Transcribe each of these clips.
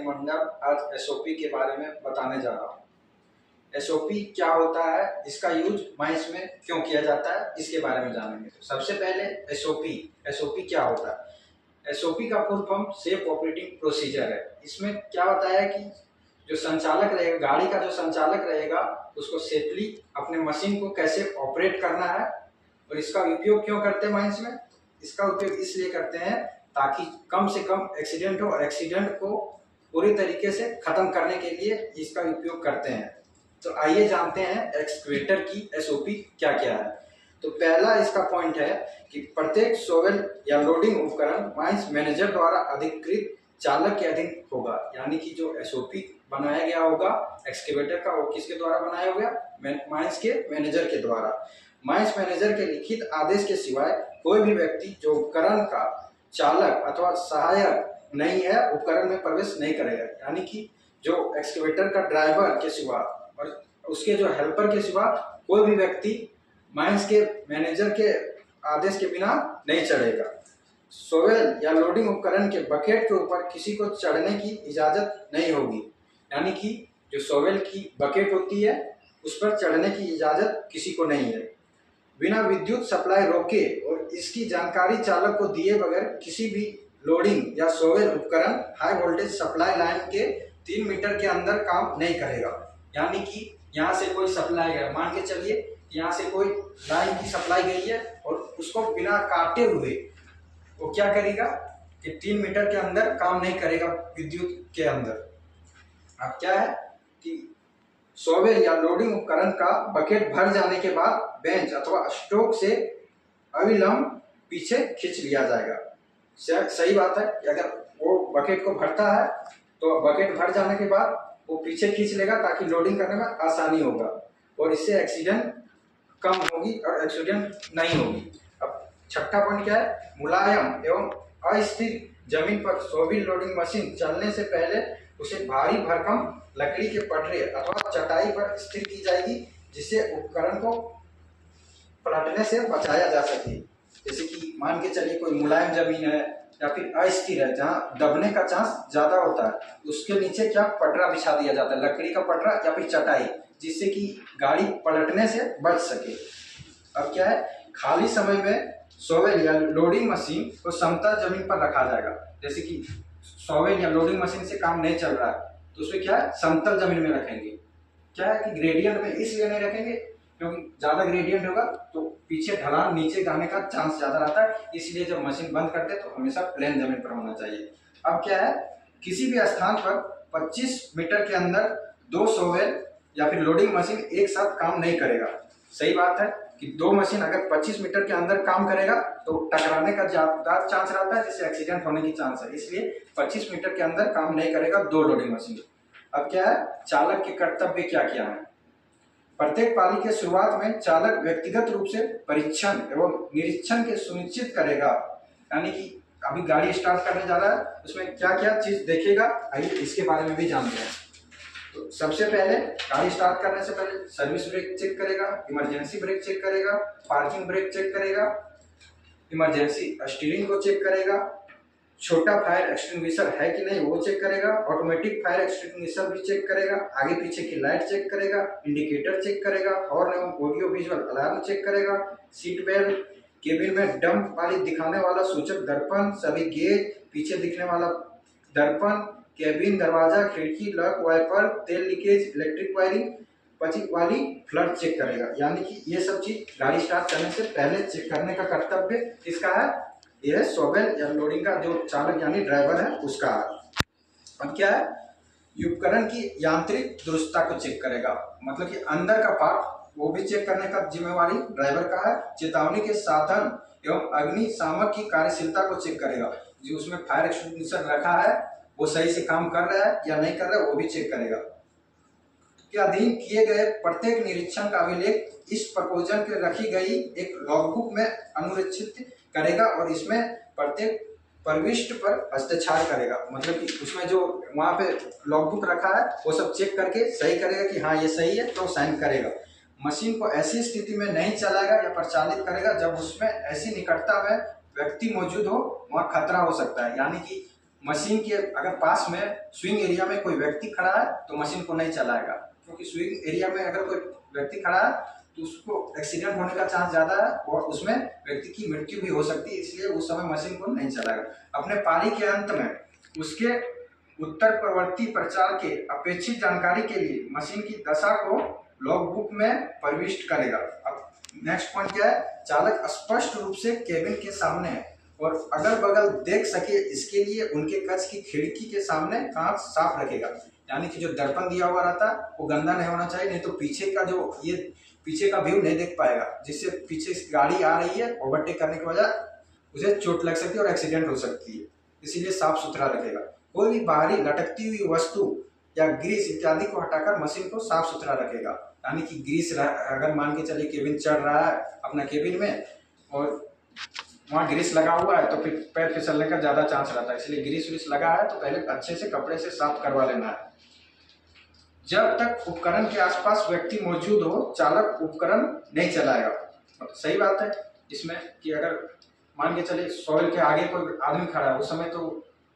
प्रतिनिधिमंडल आज एसओपी के बारे में बताने जा रहा हूँ। एसओपी क्या होता है, इसका यूज माइंस में क्यों किया जाता है, इसके बारे में जानेंगे। तो सबसे पहले एसओपी क्या होता है। एसओपी का full form safe operating procedure है। इसमें क्या होता है कि जो संचालक रहेगा, गाड़ी का जो संचालक रहेगा, उसको सेफली अपने मशीन को कैसे ऑपरेट करना है। और इसका उपयोग क्यों करते हैं माइंस में? इसका उपयोग इसलिए करते हैं ताकि कम से कम एक्सीडेंट हो, और एक्सीडेंट को पूरी तरीके से खत्म करने के लिए इसका उपयोग करते हैं। तो आइए जानते हैं एक्सकवेटर की एसओपी क्या क्या है। तो पहला इसका पॉइंट है कि प्रत्येक शोवेल या लोडिंग उपकरण माइंस मैनेजर द्वारा अधिकृत चालक के अधीन होगा। यानी कि जो एसओपी बनाया गया होगा एक्सकेवेटर का, वो किसके द्वारा बनाया होगा? माइंस के मैनेजर के द्वारा। माइंस मैनेजर के लिखित आदेश के सिवाय कोई भी व्यक्ति जो उपकरण का चालक अथवा सहायक नहीं है, उपकरण में प्रवेश नहीं करेगा। यानी कि जो एक्सकेवेटर का ड्राइवर के सिवा और उसके जो हेल्पर के सिवा कोई भी व्यक्ति माइंस के मैनेजर के आदेश के बिना नहीं चढ़ेगा। शोवेल या लोडिंग उपकरण के बकेट के ऊपर किसी को चढ़ने की इजाजत नहीं होगी। यानी कि जो शोवेल की बकेट होती है उस पर चढ़ने की इजाजत किसी को नहीं है। बिना विद्युत सप्लाई रोके और इसकी जानकारी चालक को दिए बगैर किसी भी लोडिंग या शोवेल उपकरण हाई वोल्टेज सप्लाई लाइन के 3 मीटर के अंदर काम नहीं करेगा। यानी कि यहाँ से कोई सप्लाई है, मान के चलिए यहाँ से कोई लाइन की सप्लाई गई है और उसको बिना काटे हुए वो क्या करेगा कि 3 मीटर के अंदर काम नहीं करेगा विद्युत के अंदर। अब क्या है कि शोवेल या लोडिंग उपकरण का बकेट भर जाने के बाद बेंच अथवा स्टोक से अविलंब पीछे खींच लिया जाएगा। सही बात है। अगर वो बकेट को भरता है तो बकेट भर जाने के बाद वो पीछे खींच लेगा ताकि लोडिंग करने में आसानी होगा और इससे एक्सीडेंट कम होगी और एक्सीडेंट नहीं होगी। अब छठा पॉइंट क्या है? मुलायम एवं अस्थिर जमीन पर शोवेल लोडिंग मशीन चलने से पहले उसे भारी भरकम लकड़ी के पटरे अथवा चटाई पर स्थिर की जाएगी, जिससे उपकरण को पलटने से बचाया जा सके। जैसे कि मान के चलिए कोई मुलायम जमीन है या फिर अस्थिर है जहाँ दबने का चांस ज्यादा होता है, उसके नीचे क्या पटरा बिछा दिया जाता है, लकड़ी का पटरा या फिर चटाई, जिससे कि गाड़ी पलटने से बच सके। अब क्या है, खाली समय में शोवेल या लोडिंग मशीन को समतल जमीन पर रखा जाएगा। जैसे कि शोवेल या लोडिंग मशीन से काम नहीं चल रहा है तो उसमें क्या है, समतल जमीन में रखेंगे। क्या है कि ग्रेडियंट में इसलिए नहीं रखेंगे क्योंकि ज्यादा ग्रेडियंट होगा तो पीछे ढलान नीचे जाने का चांस ज्यादा रहता है, इसलिए जब मशीन बंद करते हैं तो हमेशा प्लेन जमीन पर होना चाहिए। अब क्या है, किसी भी स्थान पर 25 मीटर के अंदर 2 शोवेल या फिर लोडिंग मशीन एक साथ काम नहीं करेगा। सही बात है कि 2 मशीन अगर 25 मीटर के अंदर काम करेगा तो टकराने का ज्यादा चांस रहता है, जिससे एक्सीडेंट होने की चांस है। इसलिए 25 मीटर के अंदर काम नहीं करेगा 2 लोडिंग मशीन। अब क्या है, चालक के कर्तव्य क्या क्या है। प्रत्येक पाली के शुरुआत में चालक व्यक्तिगत रूप से परीक्षण एवं निरीक्षण के सुनिश्चित करेगा। यानी कि अभी गाड़ी स्टार्ट करने जा रहा है, उसमें क्या क्या चीज देखेगा, आइए इसके बारे में भी जानते हैं। तो सबसे पहले गाड़ी स्टार्ट करने से पहले सर्विस ब्रेक चेक करेगा, इमरजेंसी ब्रेक चेक करेगा, पार्किंग ब्रेक चेक करेगा, इमरजेंसी स्टीयरिंग को चेक करेगा, छोटा फायर एक्सटिंग्विशर है कि नहीं वो चेक करेगा, ऑटोमेटिक फायर एक्सटिंग्विशर भी चेक करेगा, आगे पीछे की लाइट चेक करेगा, इंडिकेटर चेक करेगा, हॉर्न एवं ऑडियो विजुअल अलार्म चेक करेगा, सीट बेल्ट, केबिन में डंप वाली दिखाने वाला सूचक दर्पण, सभी गेज, पीछे दिखने वाला दर्पण, केबिन दरवाजा, खिड़की, लॉक, वाइपर, तेल लीकेज, इलेक्ट्रिक वायरिंग, पची वाली फ्लड चेक करेगा। यानी कि ये सब चीज गाड़ी स्टार्ट करने से पहले चेक करने का कर्तव्य किसका है? यह शोवेल या लोडिंग का जो चालक यानी ड्राइवर है उसका है। अब क्या है, उपकरण की यांत्रिक दुरुस्तता को चेक करेगा, मतलब कि अंदर का पार्ट वो भी चेक करने का जिम्मेवारी ड्राइवर का है। चेतावनी के साधन एवं अग्निशामक की कार्यशीलता को चेक करेगा, जो उसमें फायर एक्सटिंग्विशर रखा है वो सही से काम कर रहा है या नहीं कर रहा है वो भी चेक करेगा। के अधीन किए गए प्रत्येक निरीक्षण का अभिलेख इस प्रपोजल के रखी गई एक लॉगबुक में अनुरक्षित करेगा और इसमें प्रत्येक प्रविष्ट पर हस्ताक्षर करेगा। मतलब कि उसमें जो वहाँ पे लॉगबुक रखा है वो सब चेक करके सही करेगा कि हाँ ये सही है तो साइन करेगा। मशीन को ऐसी स्थिति में नहीं चलाएगा या प्रचालित करेगा जब उसमें ऐसी निकटता में व्यक्ति मौजूद हो, वहाँ खतरा हो सकता है। यानी कि मशीन के अगर पास में स्विंग एरिया में कोई व्यक्ति खड़ा है तो मशीन को नहीं चलाएगा, क्योंकि स्विंग एरिया में अगर कोई व्यक्ति खड़ा है तो उसको एक्सीडेंट होने का चांस ज़्यादा है और उसमें व्यक्ति की मृत्यु भी हो सकती है, इसलिए उस समय मशीन को नहीं चलाएगा। अपने पारी के अंत में उसके उत्तर प्रवर्ती प्रचार के अपेक्षित जानकारी के लिए मशीन की दशा को लॉगबुक में प्रविष्ट करेगा। अब नेक्स्ट पॉइंट क्या है, चालक स्पष्ट रूप से केबिन के सामने और अगल बगल देख सके इसके लिए उनके कक्ष की खिड़की के सामने कांच साफ रखेगा, यानी कि जो दर्पण दिया हुआ रहता है वो गंदा नहीं होना चाहिए, नहीं तो पीछे का व्यू नहीं देख पाएगा, जिससे पीछे गाड़ी आ रही है ओवरटेक करने की वजह उसे चोट लग सकती है और एक्सीडेंट हो सकती है, इसीलिए साफ सुथरा रखेगा। कोई भी बाहरी लटकती हुई वस्तु या ग्रीस इत्यादि को हटाकर मशीन को साफ सुथरा रखेगा, यानी कि ग्रीस अगर मान के चलिए केबिन चढ़ रहा है अपना केबिन में और वहाँ ग्रीस लगा हुआ है तो फिर पैर फिसलने का ज़्यादा चांस रहता है, इसलिए ग्रीस व्रीस लगा है तो पहले अच्छे से कपड़े से साफ करवा लेना है। जब तक उपकरण के आसपास व्यक्ति मौजूद हो चालक उपकरण नहीं चलाएगा। तो सही बात है इसमें कि अगर मान के चलिए सॉइल के आगे कोई आदमी खड़ा है उस समय तो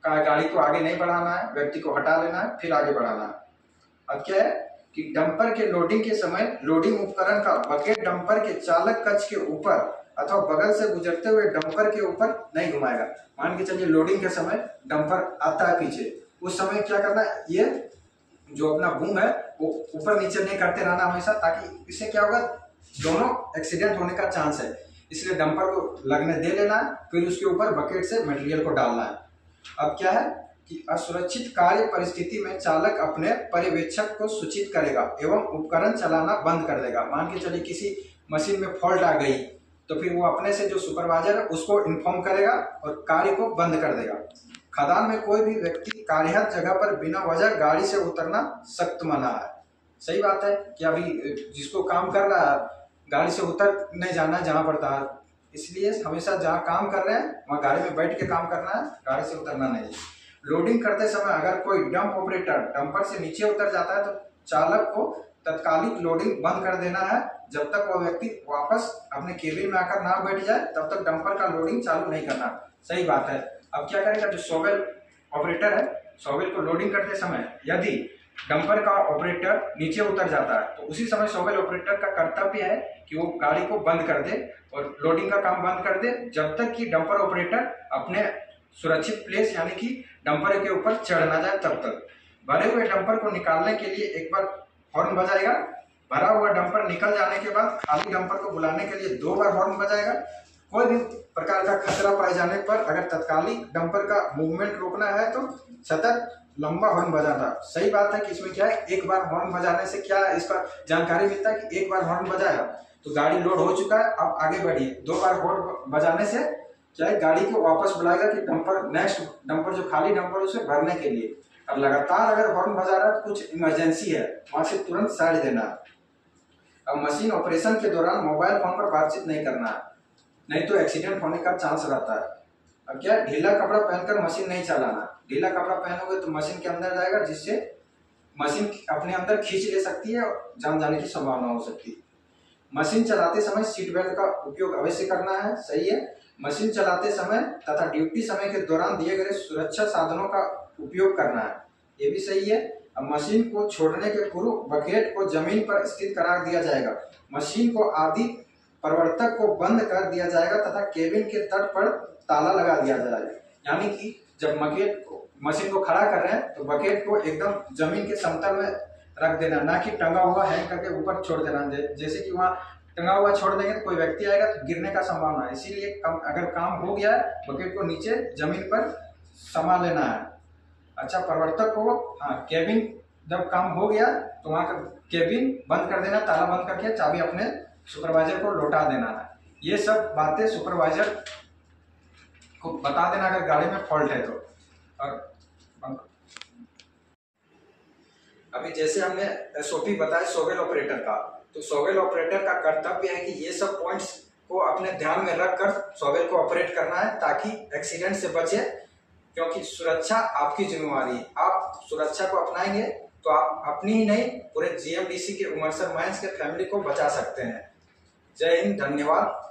गाड़ी को आगे नहीं बढ़ाना है, व्यक्ति को हटा लेना है फिर आगे बढ़ाना है। अब क्या है कि डंपर के लोडिंग के समय लोडिंग उपकरण का बकेट डंपर के चालक कक्ष के ऊपर अथवा बगल से गुजरते हुए डंपर के ऊपर नहीं घुमाएगा। मान के चलिए लोडिंग के समय डंपर आता है पीछे, उस समय क्या करना है, ये जो अपना बूम है वो ऊपर नीचे नहीं करते रहना हमेशा, ताकि इससे क्या होगा दोनों एक्सीडेंट होने का चांस है, इसलिए डंपर को लगने दे लेना है फिर उसके ऊपर बकेट से मटेरियल को डालना है। अब क्या है कि असुरक्षित कार्य परिस्थिति में चालक अपने पर्यवेक्षक को सूचित करेगा एवं उपकरण चलाना बंद कर देगा। मान के चलिए किसी मशीन में फॉल्ट आ गई तो फिर वो अपने से जो सुपरवाइजर है उसको इन्फॉर्म करेगा और कार्य को बंद कर देगा। खदान में कोई भी व्यक्ति कार्यरत जगह पर बिना वजह गाड़ी से उतरना सख्त मना है। सही बात है कि अभी जिसको काम कर रहा है गाड़ी से उतर नहीं जाना है जहाँ पड़ता है, इसलिए हमेशा जहाँ काम कर रहे हैं वहाँ गाड़ी में बैठ के काम करना है, गाड़ी से उतरना नहीं। लोडिंग करते समय अगर कोई डंप ऑपरेटर डंपर से नीचे उतर जाता है तो चालक को तत्कालिक लोडिंग बंद कर देना है, जब तक वह व्यक्ति वापस अपने केबिन में आकर ना बैठ जाए तब तक डंपर का लोडिंग चालू नहीं करना। सही बात है। अब क्या करेगा, जो शॉवेल ऑपरेटर है शॉवेल को लोडिंग करते समय यदि डंपर का ऑपरेटर नीचे उतर जाता है तो उसी समय शॉवेल ऑपरेटर का कर्तव्य है कि वो गाड़ी को बंद कर दे और लोडिंग का काम बंद कर दे, जब तक कि डंपर ऑपरेटर अपने सुरक्षित प्लेस यानी कि डंपर के ऊपर चढ़ ना जाए तब तक। भरे हुए डंपर को निकालने के लिए एक बार हॉर्न बजाएगा, भरा हुआ डंपर निकल जाने के बाद खाली डंपर को बुलाने के लिए 2 बार हॉर्न बजाएगा। कोई भी प्रकार का खतरा पाए जाने पर अगर तत्कालिक डंपर का मूवमेंट रोकना है तो सतत लंबा हॉर्न बजाना। सही बात है कि इसमें क्या है, एक बार हॉर्न बजाने से क्या इसका जानकारी मिलता है कि एक बार हॉर्न बजाया तो गाड़ी लोड हो चुका है, अब आगे बढ़िए। 2 बार हॉर्न बजाने से क्या है, गाड़ी को वापस बुलाएगा कि डंपर नेक्स्ट डंपर जो खाली डंपर उसे भरने के लिए। अब लगातार अगर हॉर्न बजा रहा है तो कुछ इमरजेंसी है वहां से तुरंत साइड देना। अब मशीन ऑपरेशन के दौरान मोबाइल फोन पर बातचीत नहीं करना, नहीं तो एक्सीडेंट होने का चांस रहता है। अब क्या, ढीला कपड़ा पहनकर मशीन नहीं चलाना। ढीला कपड़ा पहनोगे तो मशीन के अंदर जाएगा जिससे मशीन अपने अंदर खींच ले सकती है और जान जाने की संभावना हो सकती है। मशीन चलाते समय सीट बेल्ट का उपयोग अवश्य करना है। सही है। मशीन चलाते समय तथा ड्यूटी समय के दौरान दिए गए सुरक्षा साधनों का उपयोग करना है, ये भी सही है। अब मशीन को छोड़ने के पूर्व बकेट को जमीन पर स्थित करार दिया जाएगा। मशीन को आदि प्रवर्तक को बंद कर दिया जाएगा तथा केबिन के तट पर ताला लगा दिया जाएगा। यानी कि जब मशीन को खड़ा कर रहे हैं तो बकेट को एकदम जमीन के समतल में रख देना, ना कि टंगा हुआ हैंग करके ऊपर छोड़ देना। जैसे कि वहाँ टंगा हुआ छोड़ देंगे तो कोई व्यक्ति आएगा तो गिरने का संभावना है, इसीलिए अगर काम हो गया है बकेट को नीचे जमीन पर समा लेना है। अच्छा, प्रवर्तक को केबिन जब काम हो गया तो वहाँ का केबिन बंद कर देना, ताला बंद करके चाबी अपने सुपरवाइजर को लौटा देना है। ये सब बातें सुपरवाइजर को बता देना अगर गाड़ी में फॉल्ट है तो। और अभी जैसे हमने एसओपी बताया शॉवेल ऑपरेटर का, तो शॉवेल ऑपरेटर का कर्तव्य है कि ये सब पॉइंट्स को अपने ध्यान में रखकर शॉवेल को ऑपरेट करना है ताकि एक्सीडेंट से बचे, क्योंकि सुरक्षा आपकी जिम्मेवारी है। आप सुरक्षा को अपनाएंगे तो आप अपनी ही नहीं पूरे जीएमडीसी के उमरसर माइंस के फैमिली को बचा सकते हैं। जय हिंद, धन्यवाद।